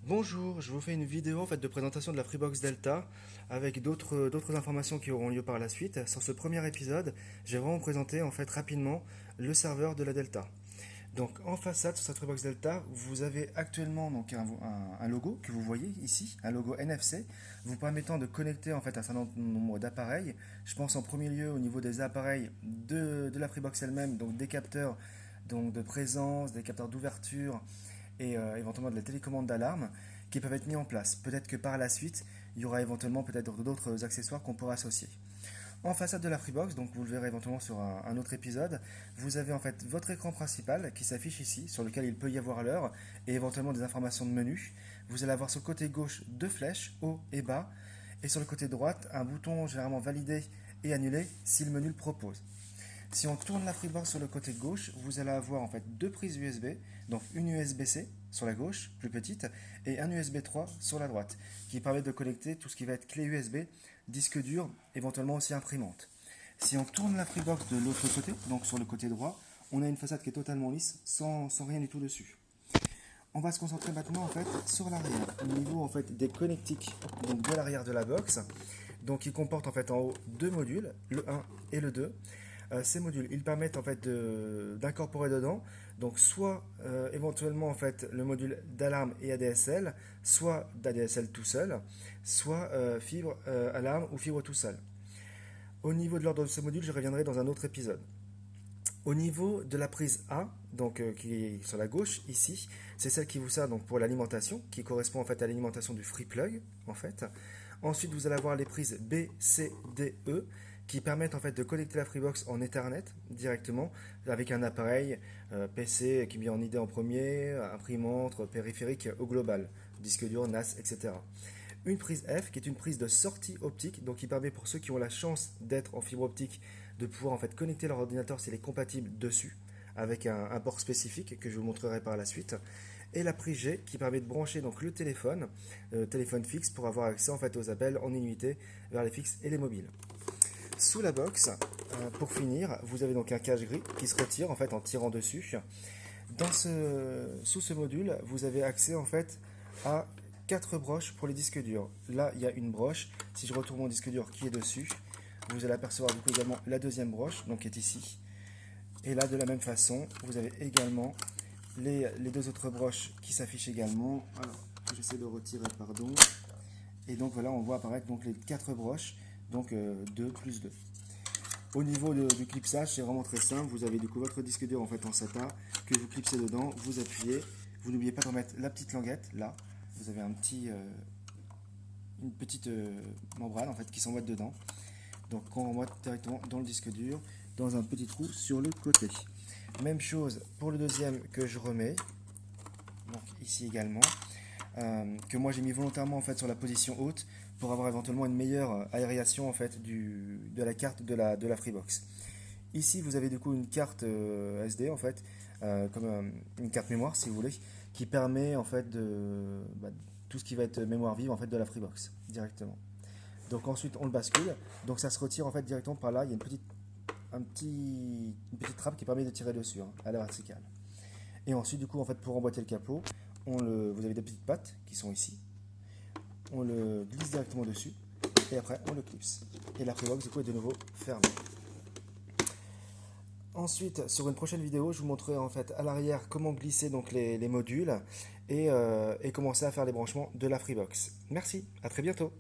Bonjour, je vous fais une vidéo de présentation de la Freebox Delta avec d'autres informations qui auront lieu par la suite. Sur ce premier épisode, je vais vraiment vous présenter rapidement le serveur de la Delta. Donc en façade sur cette Freebox Delta, vous avez actuellement un logo que vous voyez ici, un logo NFC, vous permettant de connecter un certain nombre d'appareils. Je pense en premier lieu au niveau des appareils de la Freebox elle-même, donc des capteurs de présence, des capteurs d'ouverture et éventuellement de la télécommande d'alarme qui peuvent être mis en place. Peut-être que par la suite, il y aura éventuellement peut-être d'autres accessoires qu'on pourra associer. En façade de la Freebox, donc vous le verrez éventuellement sur un autre épisode, vous avez votre écran principal qui s'affiche ici, sur lequel il peut y avoir l'heure et éventuellement des informations de menu. Vous allez avoir sur le côté gauche deux flèches, haut et bas, et sur le côté droite un bouton généralement validé et annulé si le menu le propose. Si on tourne la Freebox sur le côté gauche, vous allez avoir deux prises USB, donc une USB-C sur la gauche, plus petite, et un USB 3 sur la droite, qui permet de connecter tout ce qui va être clé USB, disque dur, éventuellement aussi imprimante. Si on tourne la Freebox de l'autre côté, donc sur le côté droit, on a une façade qui est totalement lisse, sans rien du tout dessus. On va se concentrer maintenant sur l'arrière, au niveau des connectiques donc de l'arrière de la box, donc qui comporte en haut deux modules, le 1 et le 2. Ces modules, ils permettent d'incorporer dedans, donc soit éventuellement le module d'alarme et ADSL, soit d'ADSL tout seul, soit fibre alarme ou fibre tout seul. Au niveau de l'ordre de ce module, je reviendrai dans un autre épisode. Au niveau de la prise A, qui est sur la gauche ici, c'est celle qui vous sert pour l'alimentation, qui correspond à l'alimentation du free plug Ensuite, vous allez avoir les prises B, C, D, E qui permettent de connecter la Freebox en Ethernet directement avec un appareil PC qui met en ID en premier, imprimante, périphérique au global, disque dur, NAS, etc. Une prise F qui est une prise de sortie optique, donc qui permet pour ceux qui ont la chance d'être en fibre optique de pouvoir connecter leur ordinateur s'il est compatible dessus avec un port spécifique que je vous montrerai par la suite. Et la prise G qui permet de brancher le téléphone fixe pour avoir accès aux appels en unité vers les fixes et les mobiles. Sous la box, pour finir, vous avez un cache gris qui se retire en tirant dessus. Sous ce module, vous avez accès à 4 broches pour les disques durs. Là, il y a une broche. Si je retourne mon disque dur qui est dessus, vous allez apercevoir également la deuxième broche, donc qui est ici. Et là, de la même façon, vous avez également les deux autres broches qui s'affichent également. Alors, j'essaie de retirer, pardon. Et donc voilà, on voit apparaître les 4 broches, donc 2 plus 2. Au niveau du clipsage, c'est vraiment très simple. Vous avez votre disque dur en SATA que vous clipsez dedans, vous appuyez. Vous n'oubliez pas de remettre la petite languette là. Vous avez une petite membrane qui s'emboîte dedans. Donc on emboîte directement dans le disque dur, dans un petit trou sur le côté. Même chose pour le deuxième que je remets, donc ici également, que moi j'ai mis volontairement sur la position haute pour avoir éventuellement une meilleure aération de la carte de la Freebox. Ici vous avez une carte SD comme une carte mémoire si vous voulez, qui permet de tout ce qui va être mémoire vive de la Freebox directement. Donc ensuite on le bascule, donc ça se retire directement par là. Il y a une petite trappe qui permet de tirer dessus à la verticale. Et ensuite pour emboîter le capot, vous avez des petites pattes qui sont ici. On le glisse directement dessus et après on le clipse. Et la Freebox est de nouveau fermée. Ensuite, sur une prochaine vidéo, je vous montrerai à l'arrière comment glisser les modules et commencer à faire les branchements de la Freebox. Merci, à très bientôt.